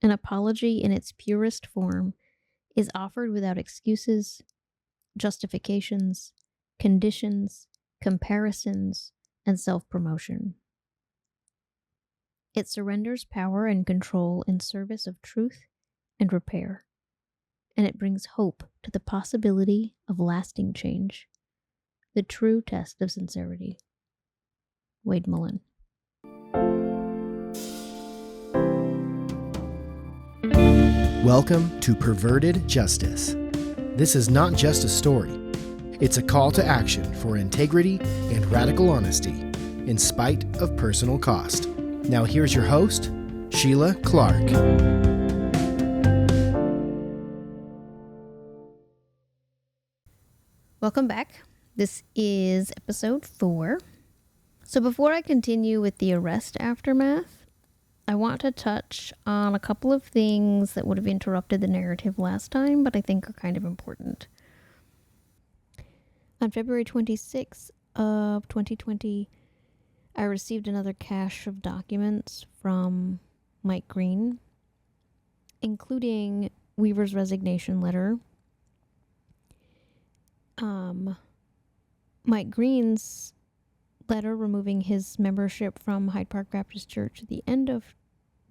An apology in its purest form is offered without excuses, justifications, conditions, comparisons, and self-promotion. It surrenders power and control in service of truth and repair, and it brings hope to the possibility of lasting change, the true test of sincerity. Wade Mullen. Welcome to Perverted Justice. This is not just a story. It's a call to action for integrity and radical honesty, in spite of personal cost. Now here's your host, Shielagh Clark. Welcome back. This is episode 4. So before I continue with the arrest aftermath, I want to touch on a couple of things that would have interrupted the narrative last time, but I think are kind of important. On February 26th of 2020, I received another cache of documents from Mike Green, including Weaver's resignation letter, Mike Green's letter removing his membership from Hyde Park Baptist Church at the end of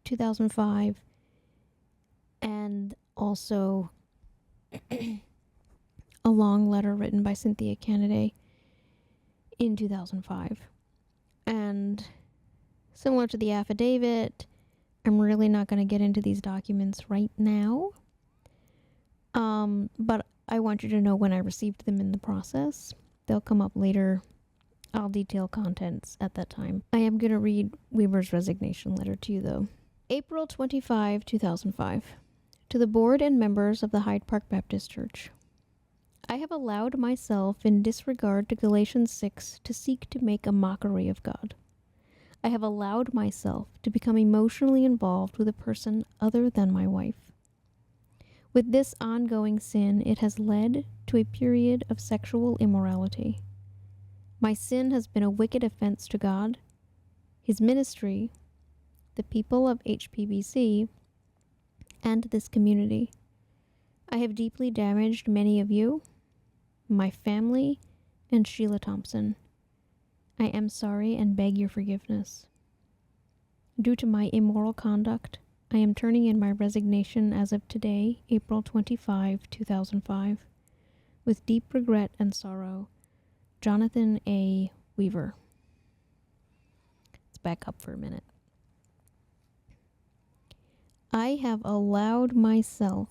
2005, and also a long letter written by Cynthia Kennedy in 2005. And similar to the affidavit, I'm really not going to get into these documents right now, but I want you to know when I received them in the process. They'll come up later. I'll detail contents at that time. I am going to read Weaver's resignation letter to you, though. April 25, 2005. To the board and members of the Hyde Park Baptist Church. I have allowed myself, in disregard to Galatians 6, to seek to make a mockery of God. I have allowed myself to become emotionally involved with a person other than my wife. With this ongoing sin, it has led to a period of sexual immorality. My sin has been a wicked offense to God, His ministry, the people of HPBC, and this community. I have deeply damaged many of you, my family, and Sheila Thompson. I am sorry and beg your forgiveness. Due to my immoral conduct, I am turning in my resignation as of today, April 25, 2005, with deep regret and sorrow. Jonathan A. Weaver. Let's back up for a minute. I have allowed myself.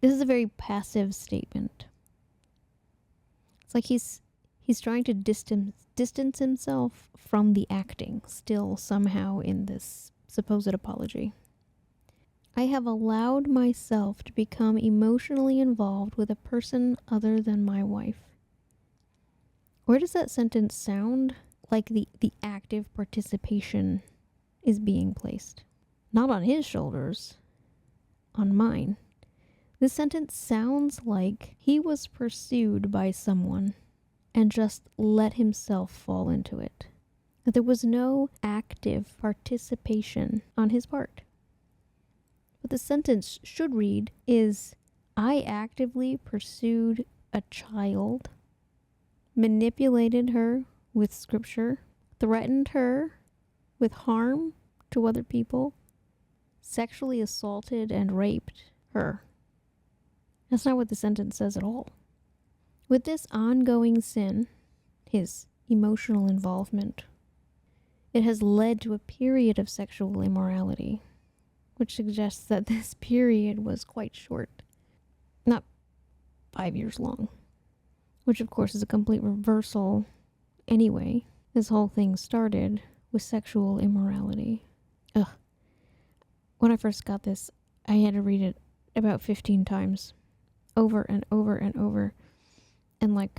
This is a very passive statement. It's like he's trying to distance himself from the acting, still somehow in this supposed apology. I have allowed myself to become emotionally involved with a person other than my wife. Where does that sentence sound like the active participation is being placed? Not on his shoulders, on mine. This sentence sounds like he was pursued by someone and just let himself fall into it. That there was no active participation on his part. What the sentence should read is, I actively pursued a child, manipulated her with scripture, threatened her with harm to other people, sexually assaulted and raped her. That's not what the sentence says at all. With this ongoing sin, his emotional involvement, it has led to a period of sexual immorality, which suggests that this period was quite short, not 5 years long, which of course is a complete reversal anyway. This whole thing started with sexual immorality. When I first got this, I had to read it about 15 times, over and over and over, and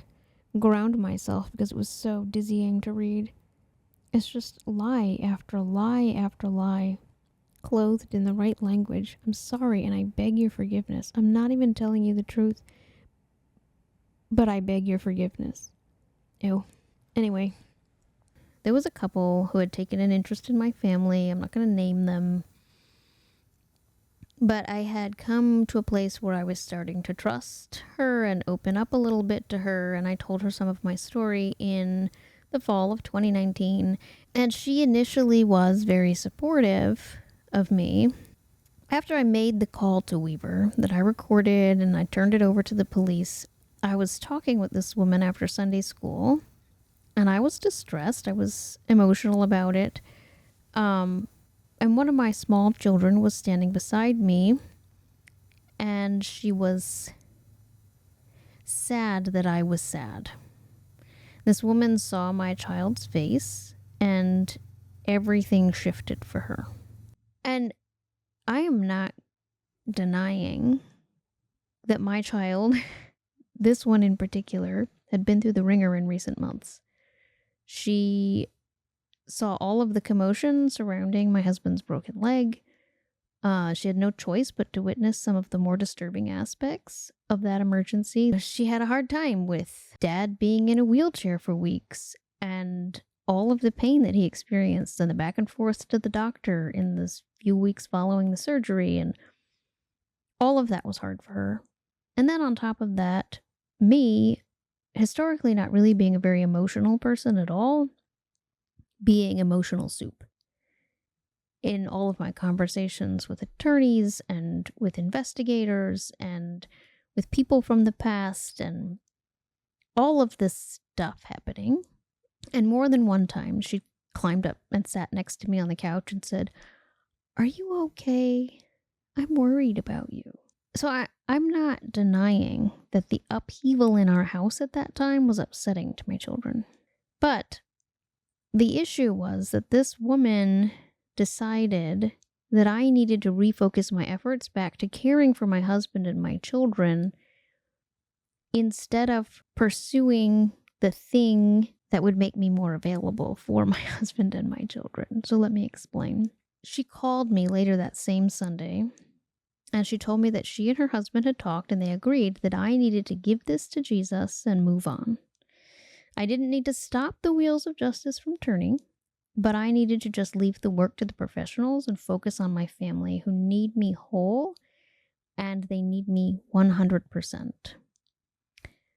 ground myself because it was so dizzying to read. It's just lie after lie after lie, clothed in the right language. I'm sorry and I beg your forgiveness. I'm not even telling you the truth, but I beg your forgiveness. Ew. Anyway, there was a couple who had taken an interest in my family. I'm not going to name them. But I had come to a place where I was starting to trust her and open up a little bit to her, and I told her some of my story in the fall of 2019, and she initially was very supportive of me. After I made the call to Weaver that I recorded and I turned it over to the police, I was talking with this woman after Sunday school, and I was distressed. I was emotional about it. And one of my small children was standing beside me, and she was sad that I was sad. This woman saw my child's face, and everything shifted for her. And I am not denying that my child, this one in particular, had been through the ringer in recent months. She saw all of the commotion surrounding my husband's broken leg. She had no choice but to witness some of the more disturbing aspects of that emergency. She had a hard time with Dad being in a wheelchair for weeks and all of the pain that he experienced and the back and forth to the doctor in the few weeks following the surgery, and all of that was hard for her. And then on top of that, me, historically not really being a very emotional person at all, being emotional soup. In all of my conversations with attorneys and with investigators and with people from the past and all of this stuff happening. And more than one time, she climbed up and sat next to me on the couch and said, "Are you okay? I'm worried about you." So I'm not denying that the upheaval in our house at that time was upsetting to my children. But the issue was that this woman decided that I needed to refocus my efforts back to caring for my husband and my children instead of pursuing the thing that would make me more available for my husband and my children. So let me explain. She called me later that same Sunday, and she told me that she and her husband had talked and they agreed that I needed to give this to Jesus and move on. I didn't need to stop the wheels of justice from turning, but I needed to just leave the work to the professionals and focus on my family who need me whole, and they need me 100%.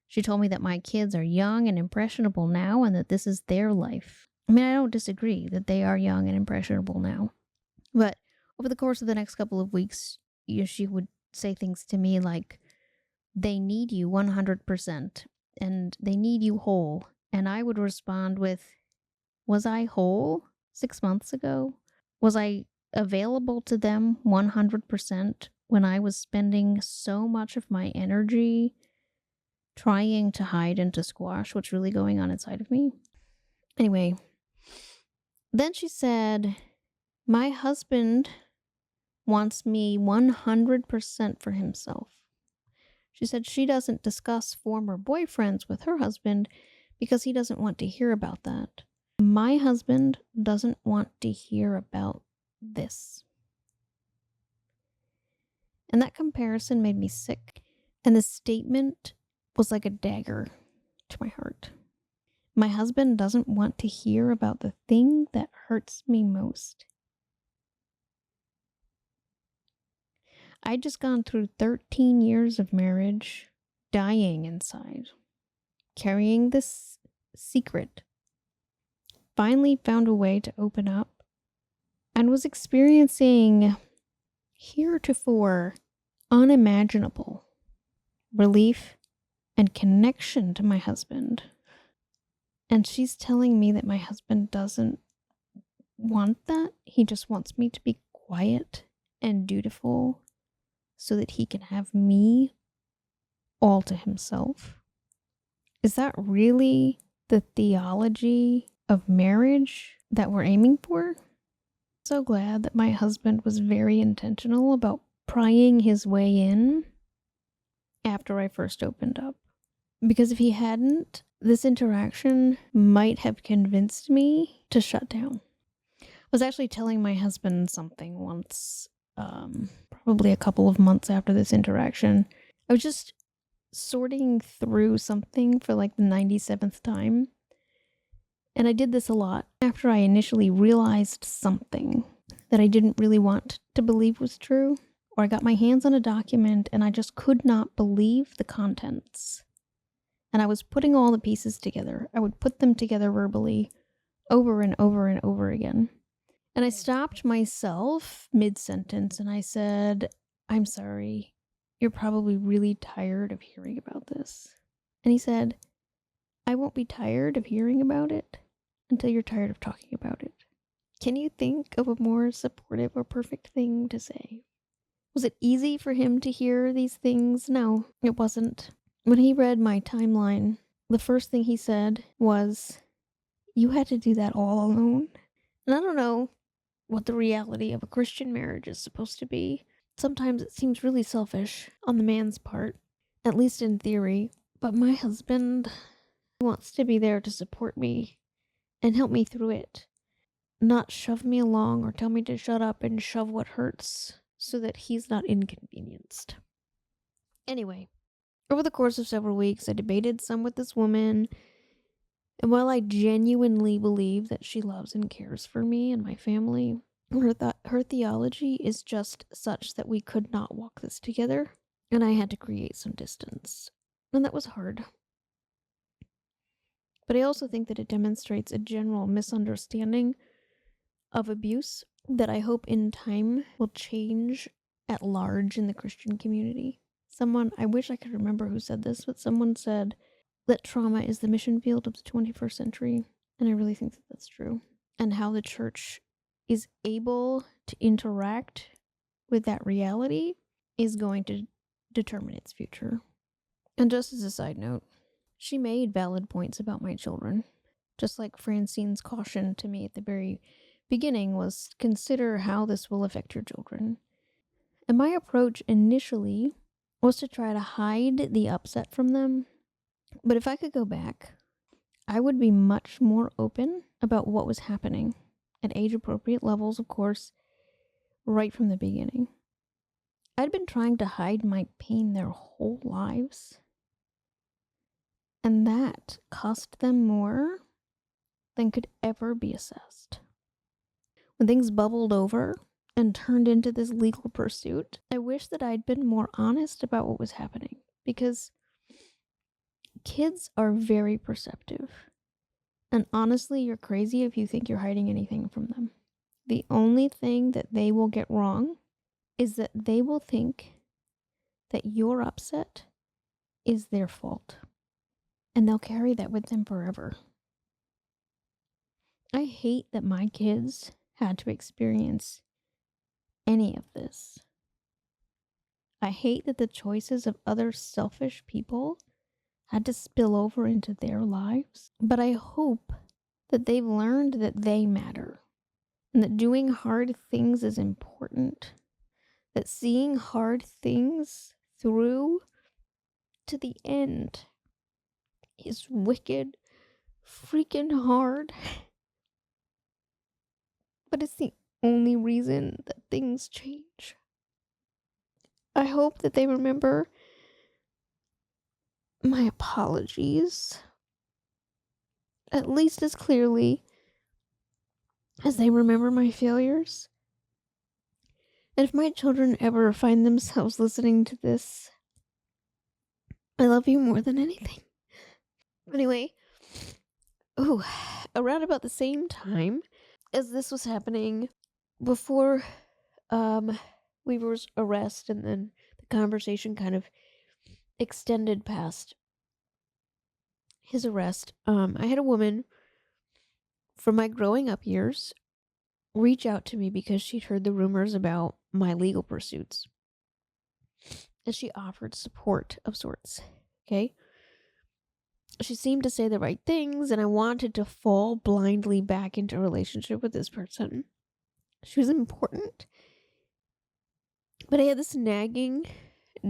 She told me that my kids are young and impressionable now and that this is their life. I mean, I don't disagree that they are young and impressionable now. But over the course of the next couple of weeks, she would say things to me like, they need you 100% and they need you whole. And I would respond with, was I whole 6 months ago? Was I available to them 100% when I was spending so much of my energy trying to hide and to squash what's really going on inside of me? Anyway, then she said, my husband wants me 100% for himself. She said she doesn't discuss former boyfriends with her husband because he doesn't want to hear about that. My husband doesn't want to hear about this. And that comparison made me sick. And the statement was like a dagger to my heart. My husband doesn't want to hear about the thing that hurts me most. I'd just gone through 13 years of marriage, dying inside, carrying this secret, finally found a way to open up, and was experiencing heretofore unimaginable relief and connection to my husband. And she's telling me that my husband doesn't want that. He just wants me to be quiet and dutiful so that he can have me all to himself. Is that really the theology of marriage that we're aiming for? So glad that my husband was very intentional about prying his way in after I first opened up. Because if he hadn't, this interaction might have convinced me to shut down. I was actually telling my husband something once, probably a couple of months after this interaction. I was just sorting through something for like the 97th time. And I did this a lot after I initially realized something that I didn't really want to believe was true, or I got my hands on a document and I just could not believe the contents. And I was putting all the pieces together. I would put them together verbally over and over and over again. And I stopped myself mid-sentence and I said, I'm sorry. You're probably really tired of hearing about this. And he said, I won't be tired of hearing about it until you're tired of talking about it. Can you think of a more supportive or perfect thing to say? Was it easy for him to hear these things? No, it wasn't. When he read my timeline, the first thing he said was, you had to do that all alone? And I don't know what the reality of a Christian marriage is supposed to be. Sometimes it seems really selfish on the man's part, at least in theory. But my husband wants to be there to support me and help me through it, not shove me along or tell me to shut up and shove what hurts so that he's not inconvenienced. Anyway, over the course of several weeks, I debated some with this woman, and while I genuinely believe that she loves and cares for me and my family, her theology is just such that we could not walk this together, and I had to create some distance. And that was hard. But I also think that it demonstrates a general misunderstanding of abuse that I hope in time will change at large in the Christian community. I wish I could remember who said this, but someone said that trauma is the mission field of the 21st century. And I really think that that's true. And how the church is able to interact with that reality is going to determine its future. And just as a side note, she made valid points about my children. Just like Francine's caution to me at the very beginning was, consider how this will affect your children. And my approach initially was to try to hide the upset from them. But if I could go back, I would be much more open about what was happening at age-appropriate levels, of course, right from the beginning. I'd been trying to hide my pain their whole lives. And that cost them more than could ever be assessed. When things bubbled over and turned into this legal pursuit, I wish that I'd been more honest about what was happening, because kids are very perceptive. And honestly, you're crazy if you think you're hiding anything from them. The only thing that they will get wrong is that they will think that your upset is their fault. And they'll carry that with them forever. I hate that my kids had to experience any of this. I hate that the choices of other selfish people had to spill over into their lives. But I hope that they've learned that they matter and that doing hard things is important. That seeing hard things through to the end is wicked, freaking hard. But it's the only reason that things change. I hope that they remember my apologies at least as clearly as they remember my failures. And if my children ever find themselves listening to this, I love you more than anything. Anyway, around about the same time as this was happening, before Weaver's arrest, and then the conversation kind of extended past his arrest, I had a woman from my growing up years reach out to me because she'd heard the rumors about my legal pursuits. And she offered support of sorts. Okay? She seemed to say the right things, and I wanted to fall blindly back into a relationship with this person. She was important. But I had this nagging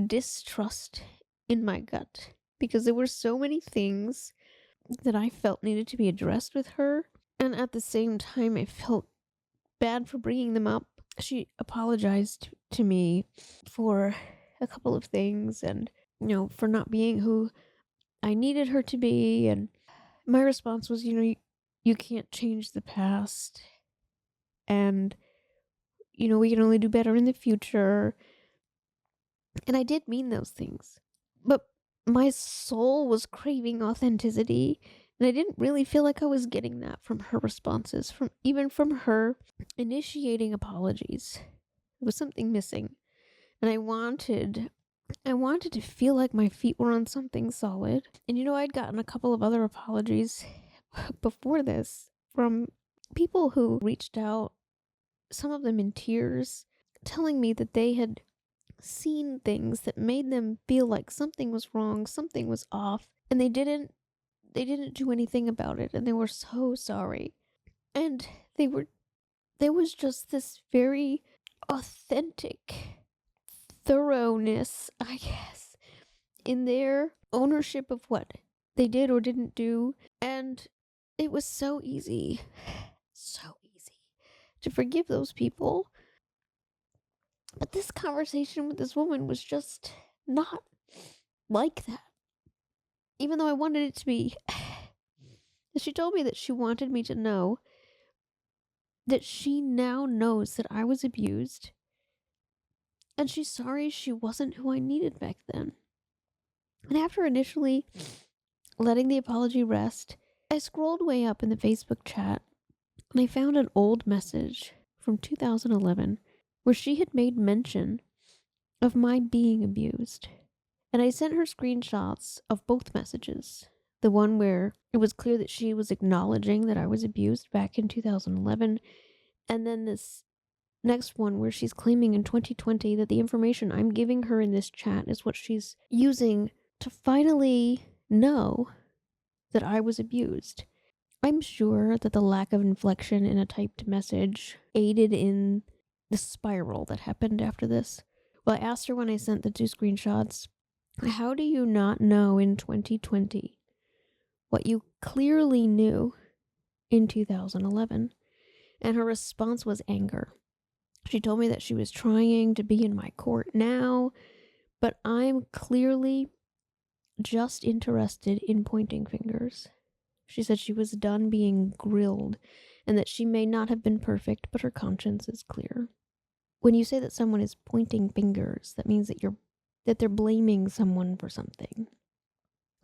distrust in my gut because there were so many things that I felt needed to be addressed with her. And at the same time, I felt bad for bringing them up. She apologized to me for a couple of things and, for not being who I needed her to be. And my response was, you can't change the past. And, we can only do better in the future. And I did mean those things. But my soul was craving authenticity, and I didn't really feel like I was getting that from her responses, from her initiating apologies. There was something missing. And I wanted to feel like my feet were on something solid. And I'd gotten a couple of other apologies before this from people who reached out, some of them in tears, telling me that they had seen things that made them feel like something was wrong, something was off, and they didn't do anything about it, and they were so sorry. And there was just this very authentic thoroughness, I guess, in their ownership of what they did or didn't do. And it was so easy to forgive those people. But this conversation with this woman was just not like that, even though I wanted it to be. She told me that she wanted me to know that she now knows that I was abused, and she's sorry she wasn't who I needed back then. And after initially letting the apology rest, I scrolled way up in the Facebook chat and I found an old message from 2011 where she had made mention of my being abused. And I sent her screenshots of both messages. The one where it was clear that she was acknowledging that I was abused back in 2011, and then this next one where she's claiming in 2020 that the information I'm giving her in this chat is what she's using to finally know that I was abused. I'm sure that the lack of inflection in a typed message aided in the spiral that happened after this. Well, I asked her when I sent the two screenshots, how do you not know in 2020 what you clearly knew in 2011? And her response was anger. She told me that she was trying to be in my court now, but I'm clearly just interested in pointing fingers. She said she was done being grilled and that she may not have been perfect, but her conscience is clear. When you say that someone is pointing fingers, that means that they're blaming someone for something.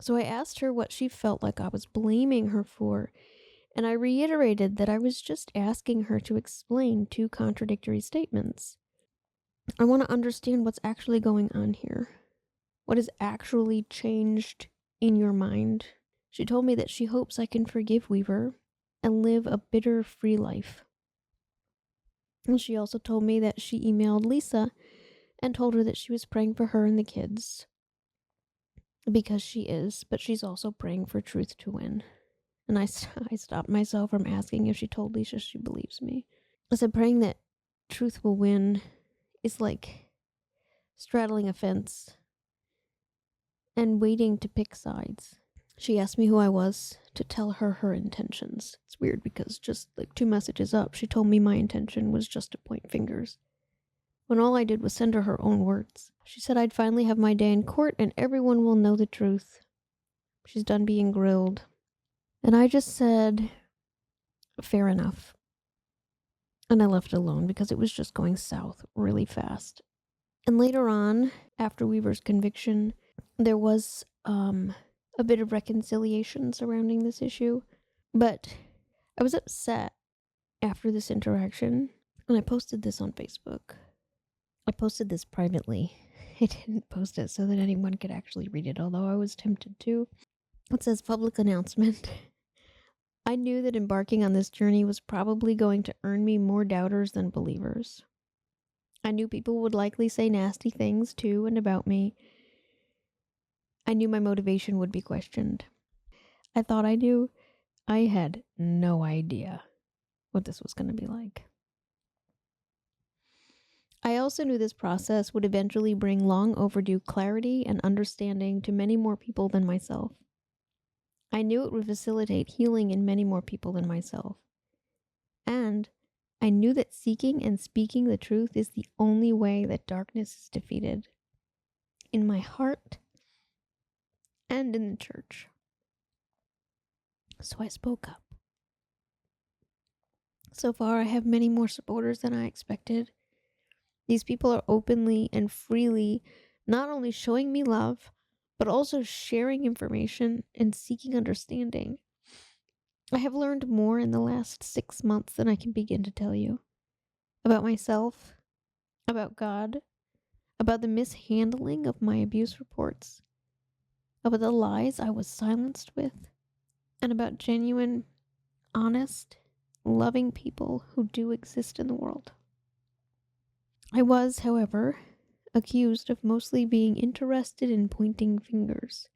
So I asked her what she felt like I was blaming her for, and I reiterated that I was just asking her to explain two contradictory statements. I want to understand what's actually going on here. What has actually changed in your mind? She told me that she hopes I can forgive Weaver and live a bitter-free life. And she also told me that she emailed Lisa and told her that she was praying for her and the kids. Because she is, but she's also praying for truth to win. And I stopped myself from asking if she told Lisa she believes me. I said praying that truth will win is like straddling a fence and waiting to pick sides. She asked me who I was to tell her intentions. It's weird because just like 2 messages up, she told me my intention was just to point fingers, when all I did was send her own words. She said I'd finally have my day in court and everyone will know the truth. She's done being grilled. And I just said, fair enough. And I left it alone because it was just going south really fast. And later on, after Weaver's conviction, there was a bit of reconciliation surrounding this issue. But I was upset after this interaction, and I posted this on Facebook. I posted this privately. I didn't post it so that anyone could actually read it, although I was tempted to. It says, public announcement. I knew that embarking on this journey was probably going to earn me more doubters than believers. I knew people would likely say nasty things to and about me. I knew my motivation would be questioned. I thought I knew. I had no idea what this was going to be like. I also knew this process would eventually bring long overdue clarity and understanding to many more people than myself. I knew it would facilitate healing in many more people than myself. And I knew that seeking and speaking the truth is the only way that darkness is defeated. In my heart and in the church. So I spoke up. So far, I have many more supporters than I expected. These people are openly and freely not only showing me love, but also sharing information and seeking understanding. I have learned more in the last 6 months than I can begin to tell you about myself, about God, about the mishandling of my abuse reports, about the lies I was silenced with, and about genuine, honest, loving people who do exist in the world. I was, however, accused of mostly being interested in pointing fingers,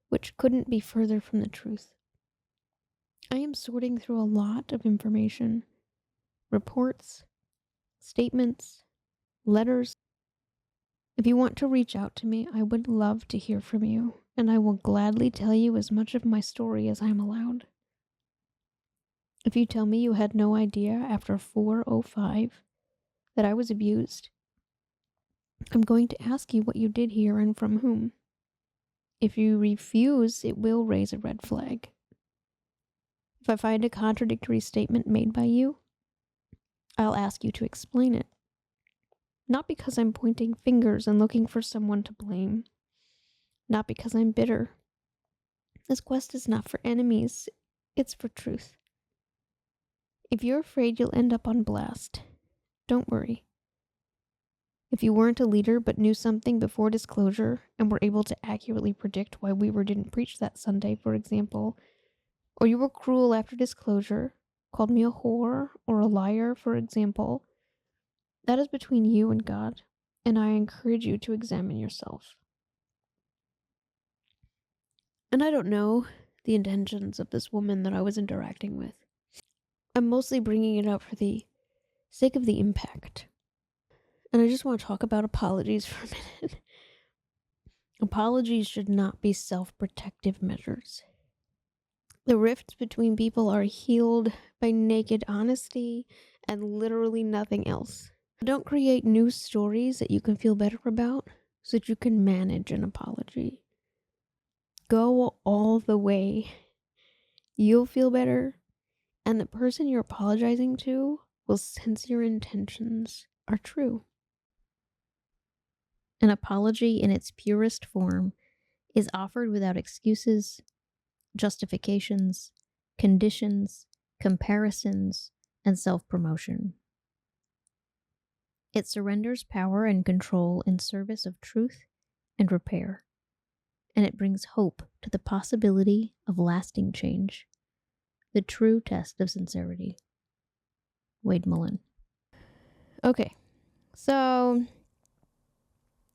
which couldn't be further from the truth. I am sorting through a lot of information, reports, statements, letters. If you want to reach out to me, I would love to hear from you, and I will gladly tell you as much of my story as I am allowed. If you tell me you had no idea after 4:05 that I was abused, I'm going to ask you what you did hear and from whom. If you refuse, it will raise a red flag. If I find a contradictory statement made by you, I'll ask you to explain it. Not because I'm pointing fingers and looking for someone to blame. Not because I'm bitter. This quest is not for enemies, it's for truth. If you're afraid you'll end up on blast, don't worry. If you weren't a leader but knew something before disclosure and were able to accurately predict why Weaver didn't preach that Sunday, for example, or you were cruel after disclosure, called me a whore or a liar, for example, that is between you and God, and I encourage you to examine yourself. And I don't know the intentions of this woman that I was interacting with. I'm mostly bringing it up for the sake of the impact. And I just want to talk about apologies for a minute. Apologies should not be self-protective measures. The rifts between people are healed by naked honesty and literally nothing else. Don't create new stories that you can feel better about so that you can manage an apology. Go all the way. You'll feel better, and the person you're apologizing to will sense your intentions are true. An apology in its purest form is offered without excuses, justifications, conditions, comparisons, and self-promotion. It surrenders power and control in service of truth and repair, and it brings hope to the possibility of lasting change, the true test of sincerity. Wade Mullen. Okay, so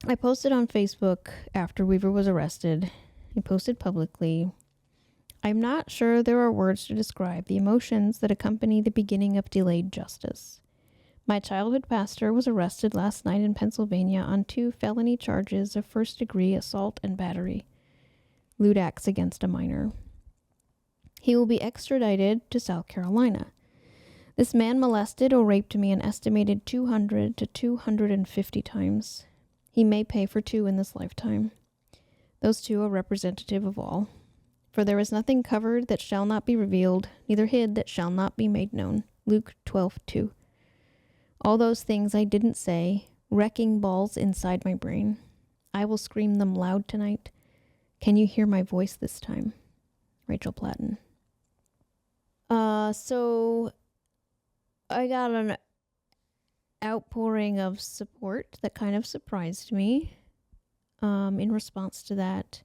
I posted on Facebook after Weaver was arrested. I posted publicly. I'm not sure there are words to describe the emotions that accompany the beginning of delayed justice. My childhood pastor was arrested last night in Pennsylvania on 2 felony charges of first-degree assault and battery, lewd acts against a minor. He will be extradited to South Carolina. This man molested or raped me an estimated 200 to 250 times. He may pay for 2 in this lifetime. Those 2 are representative of all. For there is nothing covered that shall not be revealed, neither hid that shall not be made known. Luke 12:2. All those things I didn't say, wrecking balls inside my brain. I will scream them loud tonight. Can you hear my voice this time? Rachel Platten. So I got an outpouring of support that kind of surprised me in response to that.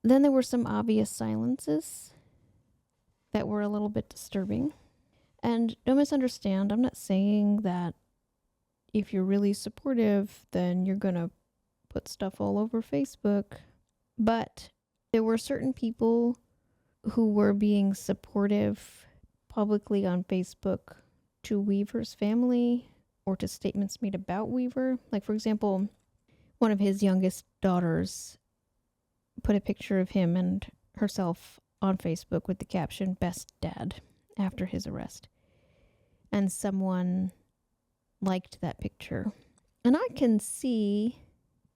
Then there were some obvious silences that were a little bit disturbing. And don't misunderstand, I'm not saying that if you're really supportive, then you're going to put stuff all over Facebook. But there were certain people who were being supportive publicly on Facebook to Weaver's family or to statements made about Weaver. Like, for example, one of his youngest daughters put a picture of him and herself on Facebook with the caption, "Best Dad," after his arrest. And someone liked that picture. And I can see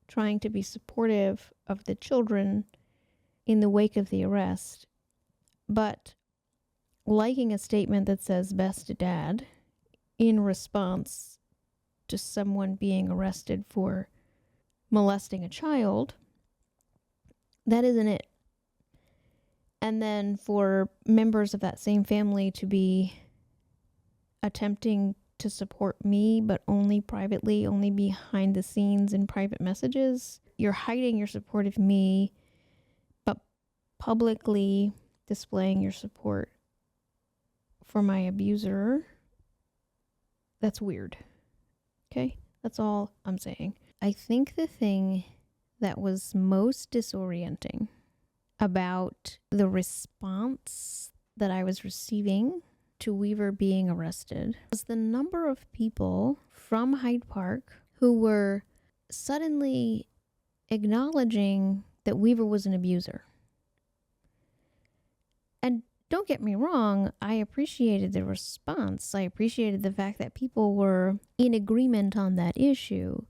trying to be supportive of the children in the wake of the arrest, but liking a statement that says "Best Dad" in response to someone being arrested for molesting a child, that isn't it. And then for members of that same family to be attempting to support me, but only privately, only behind the scenes in private messages, you're hiding your support of me, but publicly displaying your support for my abuser. That's weird. Okay? That's all I'm saying. I think the thing that was most disorienting about the response that I was receiving to Weaver being arrested was the number of people from Hyde Park who were suddenly acknowledging that Weaver was an abuser. And don't get me wrong, I appreciated the response. I appreciated the fact that people were in agreement on that issue.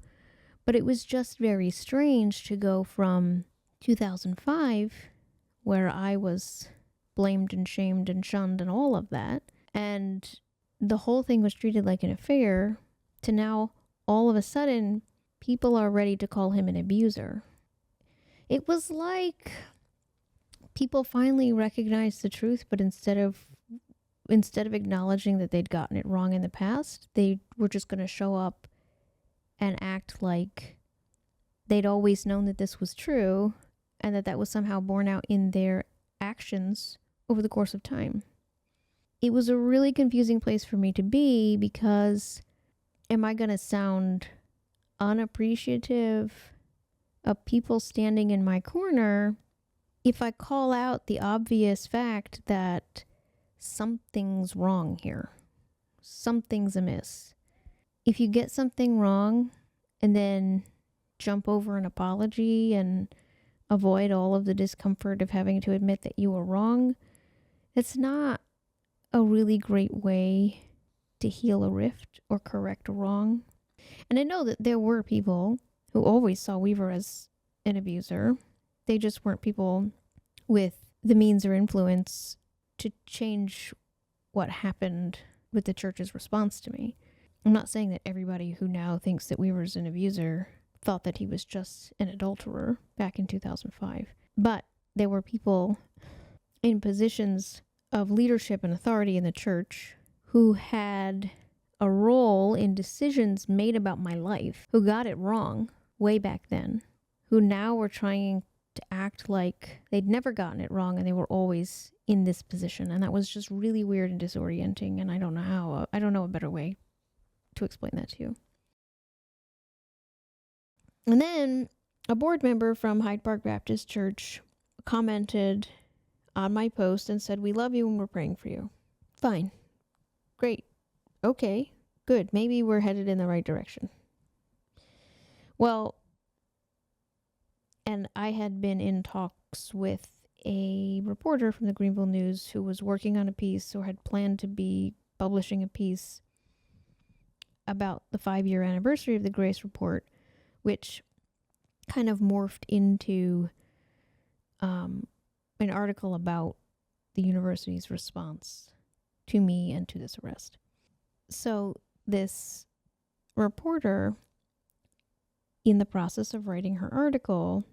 But it was just very strange to go from 2005, where I was blamed and shamed and shunned and all of that, and the whole thing was treated like an affair, to now all of a sudden people are ready to call him an abuser. It was like people finally recognized the truth, but instead of acknowledging that they'd gotten it wrong in the past, they were just going to show up and act like they'd always known that this was true and that was somehow borne out in their actions over the course of time. It was a really confusing place for me to be, because am I going to sound unappreciative of people standing in my corner if I call out the obvious fact that something's wrong here? Something's amiss. If you get something wrong and then jump over an apology and avoid all of the discomfort of having to admit that you were wrong, it's not a really great way to heal a rift or correct a wrong. And I know that there were people who always saw Weaver as an abuser. They just weren't people with the means or influence to change what happened with the church's response to me. I'm not saying that everybody who now thinks that Weaver's an abuser thought that he was just an adulterer back in 2005. But there were people in positions of leadership and authority in the church who had a role in decisions made about my life, who got it wrong way back then, who now were trying to act like they'd never gotten it wrong and they were always in this position. And that was just really weird and disorienting, and I don't know a better way to explain that to you. And then a board member from Hyde Park Baptist Church commented on my post and said, "We love you and we're praying for you." Fine. Great. Okay. Good. Maybe we're headed in the right direction. Well, and I had been in talks with a reporter from the Greenville News who was working on a piece or had planned to be publishing a piece about the 5-year anniversary of the Grace Report, which kind of morphed into an article about the university's response to me and to this arrest. So this reporter, in the process of writing her article,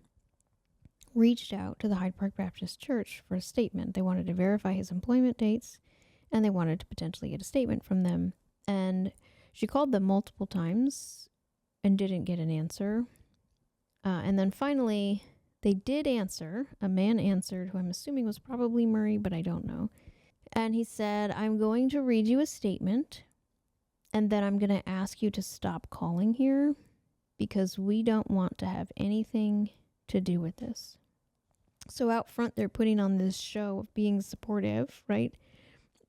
reached out to the Hyde Park Baptist Church for a statement. They wanted to verify his employment dates, and they wanted to potentially get a statement from them. And she called them multiple times and didn't get an answer. And then finally, they did answer. A man answered, who I'm assuming was probably Murray, but I don't know. And he said, "I'm going to read you a statement, and then I'm going to ask you to stop calling here because we don't want to have anything to do with this." So out front, they're putting on this show of being supportive, right?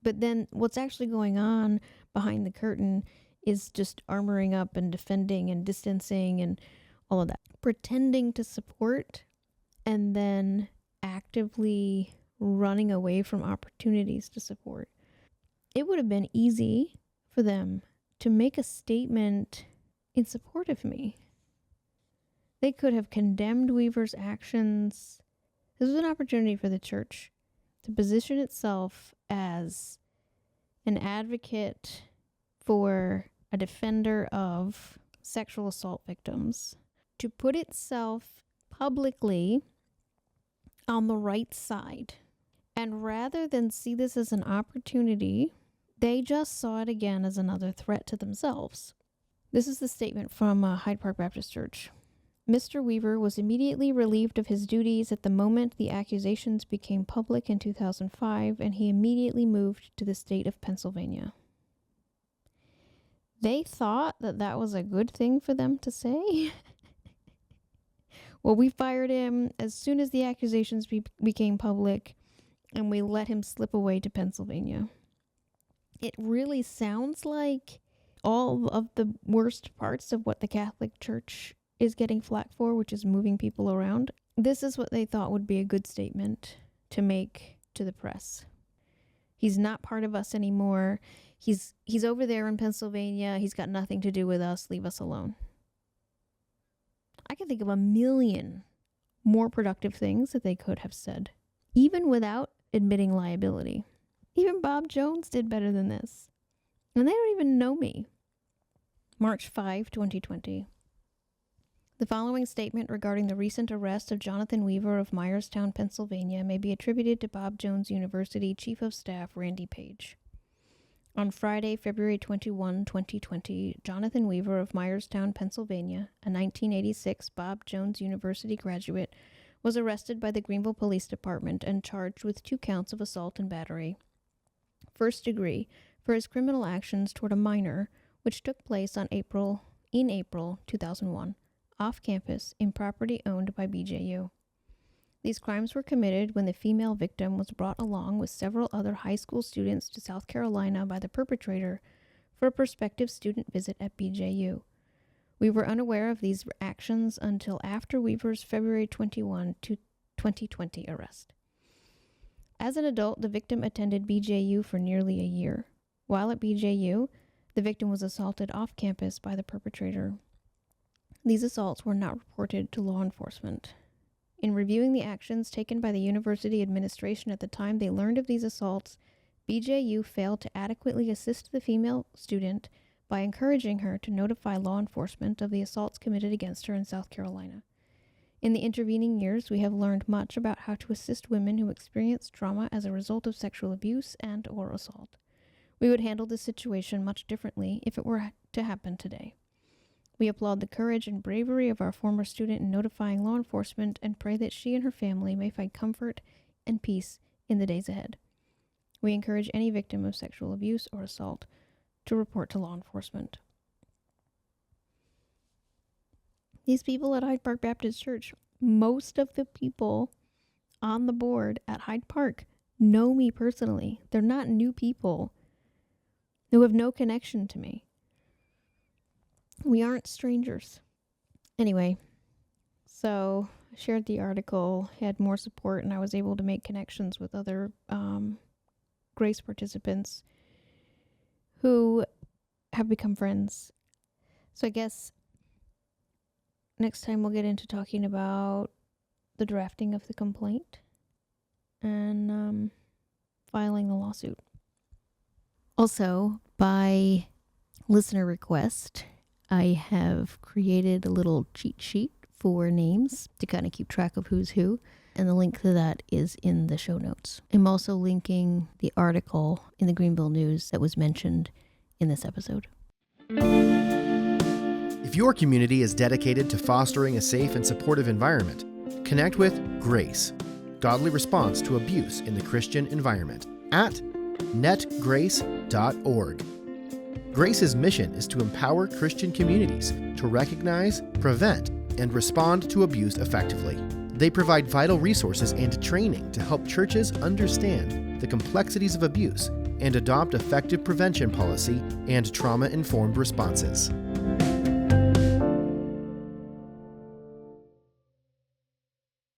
But then what's actually going on behind the curtain is just armoring up and defending and distancing and all of that. Pretending to support and then actively running away from opportunities to support. It would have been easy for them to make a statement in support of me. They could have condemned Weaver's actions. This was an opportunity for the church to position itself as an advocate for a defender of sexual assault victims, to put itself publicly on the right side. And rather than see this as an opportunity, they just saw it again as another threat to themselves. This is the statement from Hyde Park Baptist Church. Mr. Weaver was immediately relieved of his duties at the moment the accusations became public in 2005, and he immediately moved to the state of Pennsylvania. They thought that that was a good thing for them to say. Well, we fired him as soon as the accusations became public, and we let him slip away to Pennsylvania. It really sounds like all of the worst parts of what the Catholic Church is getting flack for, which is moving people around. This is what they thought would be a good statement to make to the press. He's not part of us anymore. He's over there in Pennsylvania. He's got nothing to do with us. Leave us alone. I can think of a million more productive things that they could have said, even without admitting liability. Even Bob Jones did better than this. And they don't even know me. March 5, 2020. The following statement regarding the recent arrest of Jonathan Weaver of Myerstown, Pennsylvania, may be attributed to Bob Jones University Chief of Staff Randy Page. On Friday, February 21, 2020, Jonathan Weaver of Myerstown, Pennsylvania, a 1986 Bob Jones University graduate, was arrested by the Greenville Police Department and charged with 2 counts of assault and battery, first degree, for his criminal actions toward a minor, which took place in April 2001. Off campus in property owned by BJU. These crimes were committed when the female victim was brought along with several other high school students to South Carolina by the perpetrator for a prospective student visit at BJU. We were unaware of these actions until after Weaver's February 21, 2020 arrest. As an adult, the victim attended BJU for nearly a year. While at BJU, the victim was assaulted off campus by the perpetrator. These assaults were not reported to law enforcement. In reviewing the actions taken by the university administration at the time they learned of these assaults, BJU failed to adequately assist the female student by encouraging her to notify law enforcement of the assaults committed against her in South Carolina. In the intervening years, we have learned much about how to assist women who experience trauma as a result of sexual abuse and/or assault. We would handle this situation much differently if it were to happen today. We applaud the courage and bravery of our former student in notifying law enforcement and pray that she and her family may find comfort and peace in the days ahead. We encourage any victim of sexual abuse or assault to report to law enforcement. These people at Hyde Park Baptist Church, most of the people on the board at Hyde Park know me personally. They're not new people who have no connection to me. We aren't strangers. Anyway, so I shared the article, had more support, and I was able to make connections with other Grace participants who have become friends. So I guess next time we'll get into talking about the drafting of the complaint and filing the lawsuit. Also, by listener request, I have created a little cheat sheet for names to kind of keep track of who's who, and the link to that is in the show notes. I'm also linking the article in the Greenville News that was mentioned in this episode. If your community is dedicated to fostering a safe and supportive environment, connect with Grace, Godly Response to Abuse in the Christian Environment, at netgrace.org. Grace's mission is to empower Christian communities to recognize, prevent, and respond to abuse effectively. They provide vital resources and training to help churches understand the complexities of abuse and adopt effective prevention policy and trauma-informed responses.